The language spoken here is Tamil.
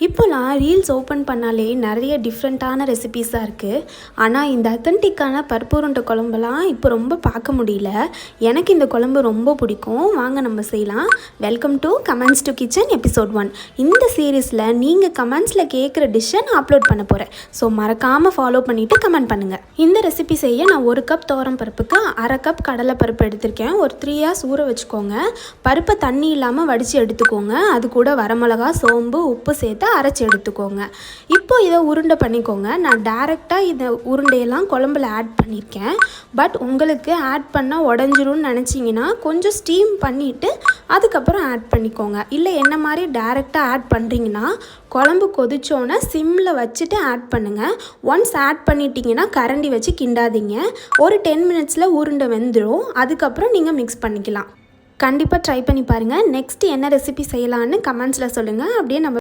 இப்போலாம் ரீல்ஸ் ஓப்பன் பண்ணாலே நிறைய டிஃப்ரெண்ட்டான ரெசிபீஸாக இருக்குது. ஆனால் இந்த அத்தன்டிக்கான பருப்பு உருண்டை குழம்புலாம் இப்போ ரொம்ப பார்க்க முடியல. எனக்கு இந்த குழம்பு ரொம்ப பிடிக்கும். வாங்க நம்ம செய்யலாம். Welcome to comments to kitchen episode 1. இந்த சீரீஸில் நீங்கள் கமெண்ட்ஸில் கேட்குற டிஷ்ஷை நான் அப்லோட் பண்ண போகிறேன். ஸோ மறக்காமல் ஃபாலோ பண்ணிவிட்டு கமெண்ட் பண்ணுங்கள். இந்த ரெசிபி செய்ய நான் 1 கப் துவரம் பருப்புக்கு 1/2 கப் கடலை பருப்பு எடுத்திருக்கேன். ஒரு 3 hours ஊற வச்சுக்கோங்க. பருப்பை தண்ணி இல்லாமல் வடித்து எடுத்துக்கோங்க. அது கூட வரமிளகா, சோம்பு, உப்பு சேர்த்து அரைச்சி எடுத்துக்கோங்க. இப்போ இதை உருண்டை பண்ணிக்கோங்க. நான் டைரெக்டாக இந்த உருண்டையெல்லாம் குழம்புல ஆட் பண்ணியிருக்கேன். பட் உங்களுக்கு ஆட் பண்ணால் உடஞ்சிரும்னு நினச்சிங்கன்னா கொஞ்சம் ஸ்டீம் பண்ணிவிட்டு அதுக்கப்புறம் ஆட் பண்ணிக்கோங்க. இல்லை என்ன மாதிரி டைரெக்டாக ஆட் பண்ணுறீங்கன்னா குழம்பு கொதிச்சோன்னே சிம்மில் வச்சுட்டு ஆட் பண்ணுங்கள். ஒன்ஸ் ஆட் பண்ணிட்டீங்கன்னா கரண்டி வச்சு கிண்டாதீங்க. ஒரு 10 minutesல உருண்டை வெந்துடும். அதுக்கப்புறம் நீங்கள் மிக்ஸ் பண்ணிக்கலாம். கண்டிப்பாக ட்ரை பண்ணி பாருங்கள். நெக்ஸ்ட் என்ன ரெசிபி செய்யலான்னு கமெண்ட்ஸில் சொல்லுங்கள். அப்படியே நம்ம